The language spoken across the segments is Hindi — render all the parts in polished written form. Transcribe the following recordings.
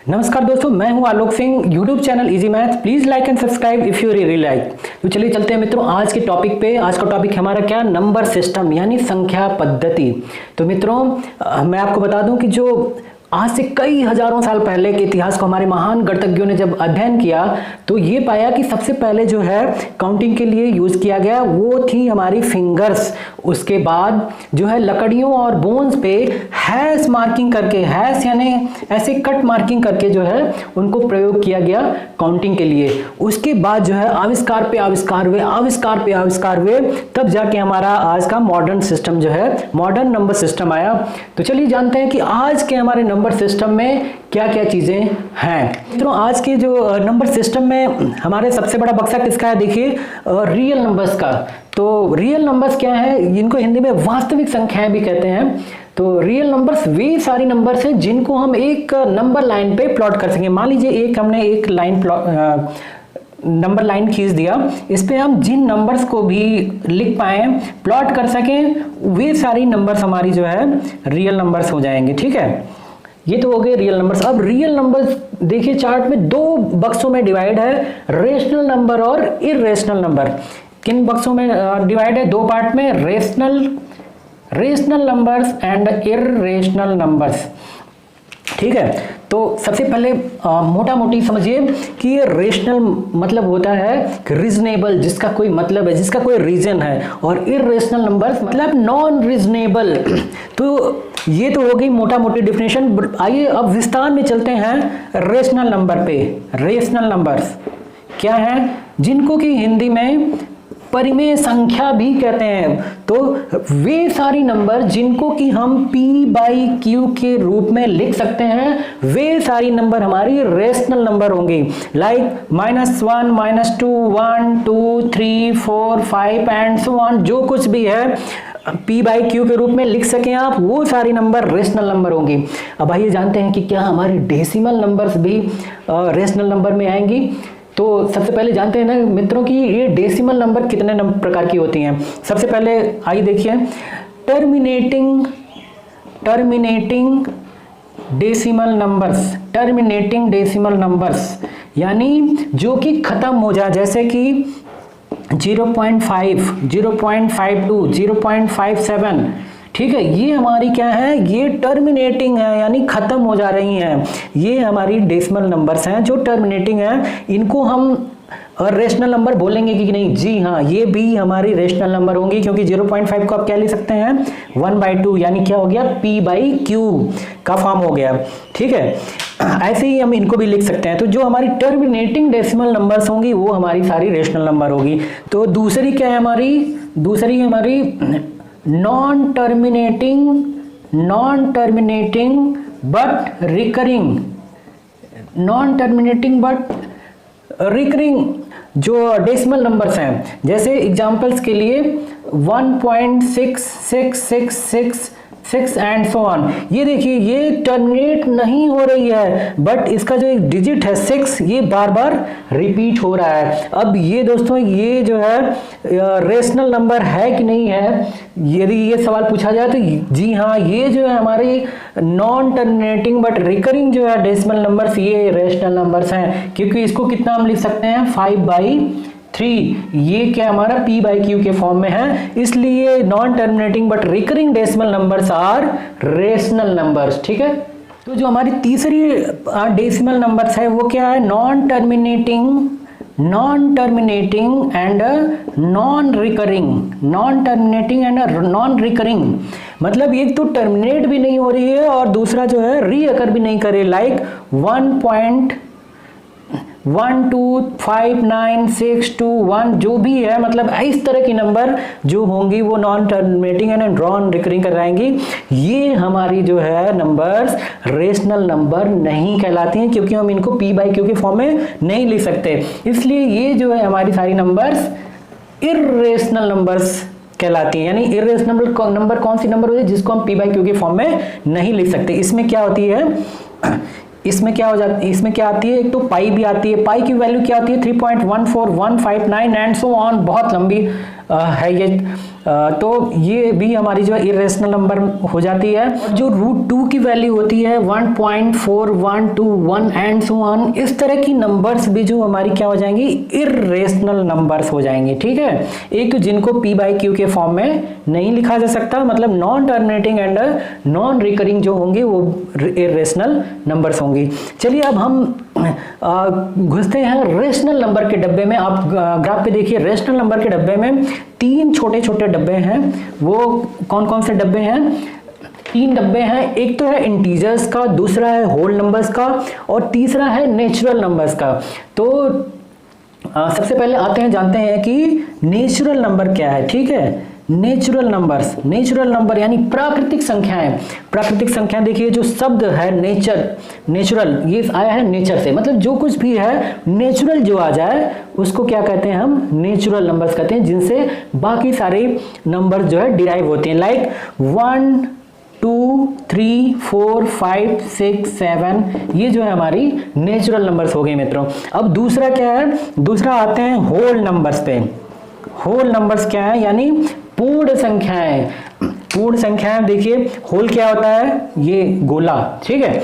नमस्कार दोस्तों, मैं हूं Alok Singh. YouTube channel easy math, please like and subscribe if you really like. तो चलिए चलते हैं मित्रों आज के टॉपिक पे। आज का टॉपिक हमारा क्या, नंबर सिस्टम यानी संख्या पद्धति। तो मित्रों मैं आपको बता दूं कि जो आज से कई हजारों साल पहले के इतिहास को हमारे महान गणितज्ञों ने जब अध्ययन किया तो ये पाया कि सबसे पहले जो है काउंटिंग के लिए यूज किया गया वो थी हमारी फिंगर्स। उसके बाद जो है लकड़ियों और बोन्स पे हैश मार्किंग करके, हैश यानी ऐसे कट मार्किंग करके जो है उनको प्रयोग किया गया काउंटिंग के लिए। उसके बाद जो है आविष्कार पे आविष्कार हुए, आविष्कार पे आविष्कार हुए, तब जाके हमारा आज का मॉडर्न सिस्टम जो है, मॉडर्न नंबर सिस्टम आया। तो चलिए जानते हैं कि आज के हमारे नंबर सिस्टम में क्या क्या चीजें हैं। मित्रों आज के जो नंबर सिस्टम में हमारे सबसे बड़ा बक्सा किसका है, देखिए रियल नंबर्स का। तो रियल नंबर्स क्या है, जिनको हिंदी में वास्तविक संख्याएं भी कहते हैं। तो रियल नंबर्स वे सारी नंबर्स हैं जिनको हम एक नंबर लाइन पे प्लॉट कर सकें। मान लीजिए हमने एक लाइन नंबर लाइन खींच दिया, इस पे हम जिन नंबर्स को भी लिख पाए, प्लॉट कर सकें, वे सारी नंबर्स हमारी जो है रियल नंबर्स हो जाएंगे। ठीक है, ये तो हो गए रियल नंबर्स। अब रियल नंबर्स देखिए चार्ट में दो बक्सों में डिवाइड है, रेशनल नंबर और इरेशनल नंबर। किन बक्सों में डिवाइड है, दो पार्ट में, rational numbers and irrational numbers. ठीक है, तो सबसे पहले मोटा मोटी समझिए कि ये रेशनल मतलब होता है रीजनेबल, जिसका कोई मतलब है, जिसका कोई रीजन है, और इरेशनल नंबर्स मतलब नॉन रीजनेबल। तो ये तो हो गई मोटा मोटी डिफिनेशन। आइए अब विस्तार में चलते हैं रेशनल नंबर पे। रेशनल नंबर्स क्या है, जिनको कि हिंदी में परिमेय संख्या भी कहते हैं। तो वे सारी नंबर जिनको कि हम p/q के रूप में लिख सकते हैं, वे सारी नंबर हमारी रेशनल नंबर होंगी। लाइक -1, -2, 1, 2, 3, 4, 5 एंड सो ऑन, जो कुछ भी है p/q के रूप में लिख सकें आप, वो सारी नंबर रेशनल नंबर होंगी। अब आइए जानते हैं कि क्या हमारी डेसिमल नंबर्स भी रेशनल नंबर में आएंगी। तो सबसे पहले जानते हैं ना मित्रों कि ये डेसिमल नंबर कितने प्रकार की होती हैं। सबसे पहले आइए देखिए, terminating decimal numbers. Terminating decimal numbers यानी जो कि खत्म हो जाए, जैसे कि 0.5, 0.52, 0.57। ठीक है, ये हमारी क्या है, ये टर्मिनेटिंग है यानी खत्म हो जा रही हैं। ये हमारी डेसिमल नंबर्स हैं जो टर्मिनेटिंग हैं। इनको हम रेशनल नंबर बोलेंगे कि नहीं? जी हाँ, ये भी हमारी रेशनल नंबर होंगी, क्योंकि 0.5 को आप क्या लिख सकते हैं, 1/2 यानी क्या हो गया, p/q का फॉर्म हो गया। ठीक है, ऐसे ही हम इनको भी लिख सकते हैं। तो जो हमारी टर्मिनेटिंग डेसिमल नंबर्स होंगी वो हमारी सारी रेशनल नंबर होगी। तो दूसरी क्या है हमारी, दूसरी हमारी नॉन टर्मिनेटिंग बट रिकरिंग जो डेसिमल नंबर्स हैं। जैसे एग्जांपल्स के लिए 1.6666 एंड सो ऑन। ये देखिए ये टर्मिनेट नहीं हो रही है, बट इसका जो एक डिजिट है 6, ये बार बार रिपीट हो रहा है। अब ये दोस्तों ये जो है रेशनल नंबर है कि नहीं है, यदि ये सवाल पूछा जाए तो जी हाँ, ये जो है हमारी नॉन टर्मिनेटिंग बट रिकरिंग जो है डेसिमल नंबर्स, ये रेशनल नंबर्स हैं। क्योंकि इसको कितना हम लिख सकते हैं, 5/3। ये क्या हमारा p/q के फॉर्म में है, इसलिए non terminating but recurring decimal numbers are rational numbers. ठीक है, तो जो हमारी तीसरी डेसिमल नंबर्स है वो क्या है, non terminating and non recurring. मतलब एक तो टर्मिनेट भी नहीं हो रही है और दूसरा जो है रीअकर भी नहीं करे। लाइक 1.125961 जो भी है, मतलब इस तरह की नंबर जो होंगी वो non terminating and non recurring कराएंगी। ये हमारी जो है नंबर्स रेशनल नंबर नहीं कहलाती हैं, क्योंकि हम इनको p/q के फॉर्म में नहीं लिख सकते। इसलिए ये जो है हमारी सारी नंबर्स इरेशनल नंबर्स कहलाती हैं। यानी इरेशनल नंबर कौन सी नंबर होती है, जिसको हम p/q के फॉर्म में नहीं लिख सकते। इसमें क्या होती है, इसमें क्या हो जाती है, इसमें क्या आती है, एक तो पाई भी आती है। पाई की वैल्यू क्या आती है, 3.14159 एंड सो ऑन, बहुत लंबी है ये, तो ये भी हमारी जो है इरेशनल नंबर हो जाती है। और जो √2 की वैल्यू होती है 1.4121 एंड सो ऑन, इस तरह की नंबर्स भी जो हमारी क्या हो जाएंगी, इरेशनल नंबर्स हो जाएंगे। ठीक है, एक तो जिनको p/q के फॉर्म में नहीं लिखा जा सकता, मतलब non terminating and non recurring जो होंगे वो इरेशनल नंबर्स होंगी। चलिए अब हम घुसते हैं रेशनल नंबर के डब्बे में। आप ग्राफ पे देखिए, रेशनल नंबर के डब्बे में 3 छोटे छोटे डब्बे हैं। वो कौन कौन से डब्बे हैं? 3 डब्बे हैं। एक तो है इंटीजर्स का, दूसरा है होल नंबर्स का, और तीसरा है नेचुरल नंबर्स का। तो सबसे पहले आते हैं, जानते हैं कि नेचुरल नंबर क्या है। ठीक है, नेचुरल नंबर्स, नेचुरल नंबर यानी प्राकृतिक संख्याएं। प्राकृतिक संख्या देखिए, जो शब्द है नेचर, नेचुरल, ये आया है नेचर से, मतलब जो कुछ भी है नेचुरल जो आ जाए उसको क्या कहते हैं हम? नेचुरल नंबर्स कहते हैं, जिनसे बाकी सारे नंबर जो है डिराइव होते हैं। लाइक 1 2 3 4 5 6 7, ये जो है हमारी नेचुरल नंबर्स हो गए मित्रों। अब दूसरा क्या है? दूसरा आते हैं होल नंबर्स पे। होल नंबर्स क्या है? यानी पूर्ण संख्याएं। पूर्ण संख्याएं देखिए, होल क्या होता है? ये गोला। ठीक है,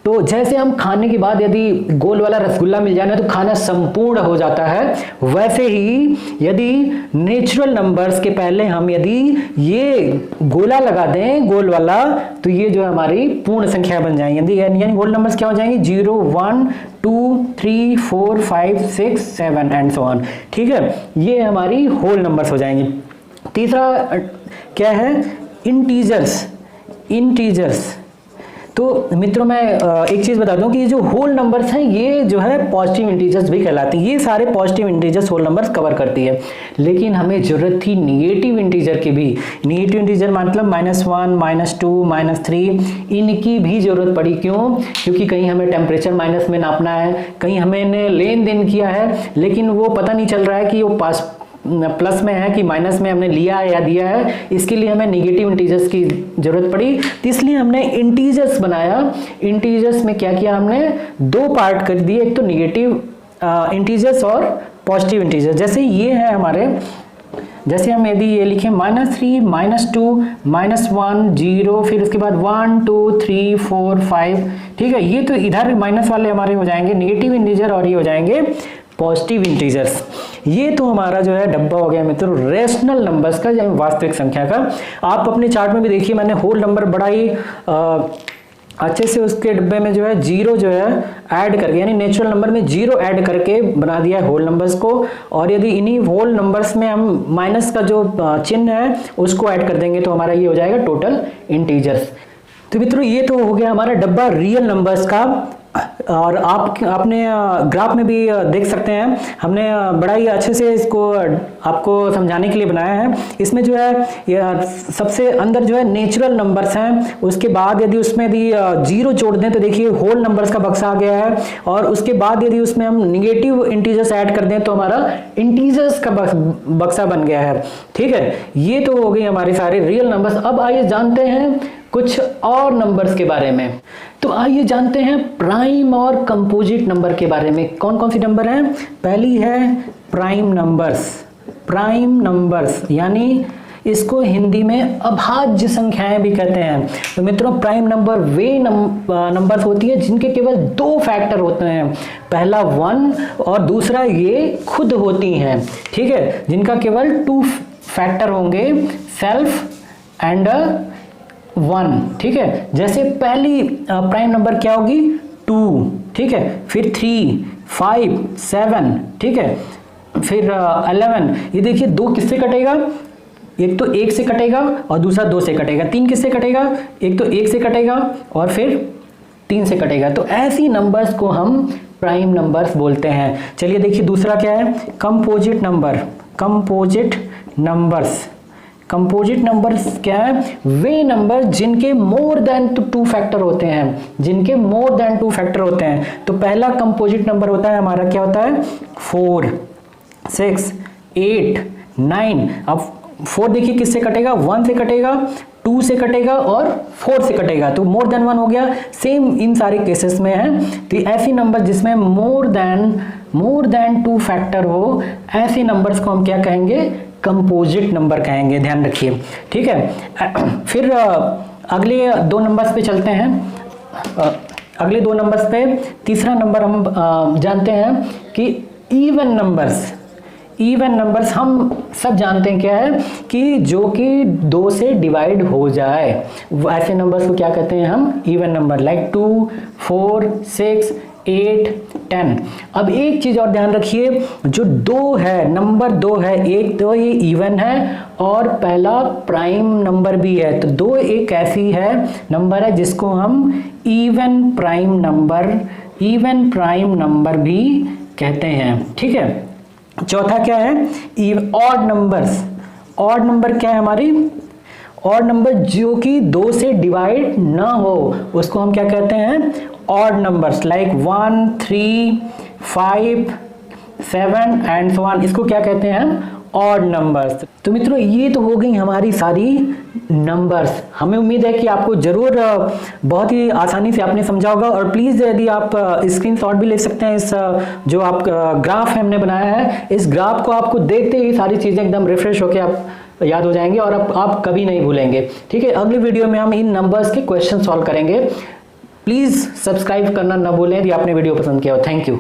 तो जैसे हम खाने के बाद यदि गोल वाला रसगुल्ला मिल जाए ना तो खाना संपूर्ण हो जाता है, वैसे ही यदि नेचुरल नंबर्स के पहले हम यदि ये गोला लगा दें, गोल वाला, तो ये जो हमारी पूर्ण संख्या बन जाएंगी। यानी होल नंबर्स क्या हो जाएंगे? 0 1 2 3 4 5 6 7 एंड सो ऑन। ठीक है, ये हमारी होल नंबर्स हो जाएंगी। तीसरा क्या है? इंटीजर्स। इंटीजर्स, तो मित्रों मैं एक चीज बता दूं कि ये जो होल नंबर्स हैं ये जो है पॉजिटिव इंटीजर्स भी कहलाती हैं। ये सारे positive integers whole numbers cover करती है। लेकिन हमें जरूरत थी निगेटिव इंटीजर की भी। निगेटिव इंटीजर मतलब -1 -2 -3, इनकी भी जरूरत पड़ी। क्यों? क्योंकि कहीं हमें टेम्परेचर माइनस में नापना है, कहीं हमें लेन देन किया है, लेकिन वो पता नहीं चल रहा है कि वो पास प्लस में है कि माइनस में हमने लिया है या दिया है। इसके लिए हमें नेगेटिव इंटीजर्स की जरूरत पड़ी, तो इसलिए हमने इंटीजर्स बनाया। इंटीजर्स में क्या किया? हमने 2 पार्ट कर दिए, एक तो नेगेटिव इंटीजर्स और पॉजिटिव इंटीजर्स। जैसे ये है हमारे, जैसे हम यदि ये लिखें -3 -2 -1 0, फिर उसके बाद 1 2 3 4 5। ठीक है, ये तो इधर माइनस वाले हमारे हो जाएंगे नेगेटिव इंटीजर, और ये हो जाएंगे पॉजिटिव इंटीजर्स। ये तो हमारा जो है डब्बा हो गया मित्रों रेशनल नंबर्स का, यानी वास्तविक संख्या का। आप अपने चार्ट में भी देखिए, मैंने होल नंबर बड़ा ही अच्छे से उसके डब्बे में जो है 0 जो है ऐड करके, यानी नेचुरल नंबर में 0 ऐड करके बना दिया है होल नंबर्स को। और यदि इन्हीं होल नंबर्स में हम माइनस का जो चिन्ह है उसको ऐड कर देंगे तो हमारा ये हो जाएगा टोटल इंटीजर्स। तो मित्रों ये तो हो गया हमारा डब्बा रियल नंबर्स का। और आपने ग्राफ में भी देख सकते हैं, हमने बड़ा ही अच्छे से इसको आपको समझाने के लिए बनाया है। इसमें जो है सबसे अंदर जो है नेचुरल नंबर्स हैं, उसके बाद यदि उसमें यदि 0 जोड़ दें तो देखिए होल नंबर्स का बक्सा आ गया है, और उसके बाद यदि उसमें हम निगेटिव इंटीजर्स ऐड कर दें तो हमारा इंटीजर्स का बक्सा बन गया है। ठीक है, ये तो हो गई हमारे सारे रियल नंबर्स। अब आइए जानते हैं कुछ और नंबर्स के बारे में। तो आइए जानते हैं प्राइम और कंपोजिट नंबर के बारे में। कौन कौन सी नंबर हैं? पहली है प्राइम नंबर्स। प्राइम नंबर्स यानी इसको हिंदी में अभाज्य संख्याएं भी कहते हैं। तो मित्रों प्राइम नंबर वे नंबर्स होती है जिनके केवल 2 फैक्टर होते हैं, पहला 1 और दूसरा ये खुद होती हैं। ठीक है, जिनका केवल 2 फैक्टर होंगे, सेल्फ एंड 1। ठीक है, जैसे पहली प्राइम नंबर क्या होगी? 2। ठीक है, फिर 3 5 7। ठीक है, फिर 11। ये देखिए 2 किससे कटेगा? एक तो 1 से कटेगा और दूसरा 2 से कटेगा। 3 किससे कटेगा? एक तो 1 से कटेगा और फिर 3 से कटेगा। तो ऐसी नंबर्स को हम प्राइम नंबर्स बोलते हैं। चलिए देखिए दूसरा क्या है? Composite number. Composite numbers. Composite numbers क्या है? वे नंबर जिनके मोर देन 2 फैक्टर होते हैं, जिनके मोर देन 2 फैक्टर होते हैं। तो पहला कंपोजिट नंबर होता है हमारा, क्या होता है? 4 6 8 9। अब 4 देखिए किससे कटेगा? 1 से कटेगा, 2 से कटेगा और 4 से कटेगा, तो मोर देन 1 हो गया। सेम इन सारे केसेस में है। तो ऐसी नंबर जिसमें मोर देन 2 फैक्टर हो, ऐसे नंबर्स को हम क्या कहेंगे? कंपोजिट नंबर कहेंगे, ध्यान रखिए, ठीक है। फिर अगले 2 नंबर्स पे चलते हैं। अगले 2 नंबर्स पे तीसरा नंबर हम जानते हैं कि इवन नंबर्स। इवन नंबर्स हम सब जानते हैं क्या है कि जो कि 2 से डिवाइड हो जाए, ऐसे नंबर्स को क्या कहते हैं हम, इवन नंबर, लाइक 2, 4, 6, 8, 10। अब एक चीज और ध्यान रखिए, जो 2 है, नंबर 2 है, एक तो ये इवन है और पहला प्राइम नंबर भी है। तो 2 एक ऐसी है नंबर है जिसको हम इवन प्राइम नंबर भी कहते हैं, ठीक है। चौथा क्या है, ऑड नंबर्स। ऑड नंबर क्या है हमारी, ऑड नंबर जो कि 2 से डिवाइड ना हो उसको हम क्या कहते हैं, odd numbers, like 1, 3, 5, 7 and so on, इसको क्या कहते हैं हम, ऑड नंबर्स। तो मित्रों ये तो हो गई हमारी सारी नंबर्स। हमें उम्मीद है कि आपको जरूर बहुत ही आसानी से आपने समझा होगा। और प्लीज यदि आप स्क्रीनशॉट भी ले सकते हैं, इस जो आप ग्राफ हमने बनाया है, इस ग्राफ को आपको देखते ही सारी चीजें एकदम रिफ्रेश होकर आप याद हो जाएंगे और आप कभी नहीं भूलेंगे, ठीक है। अगली वीडियो में हम इन नंबर्स के क्वेश्चन सॉल्व करेंगे। प्लीज सब्सक्राइब करना ना भूलें यदि आपने वीडियो पसंद किया हो। Thank you.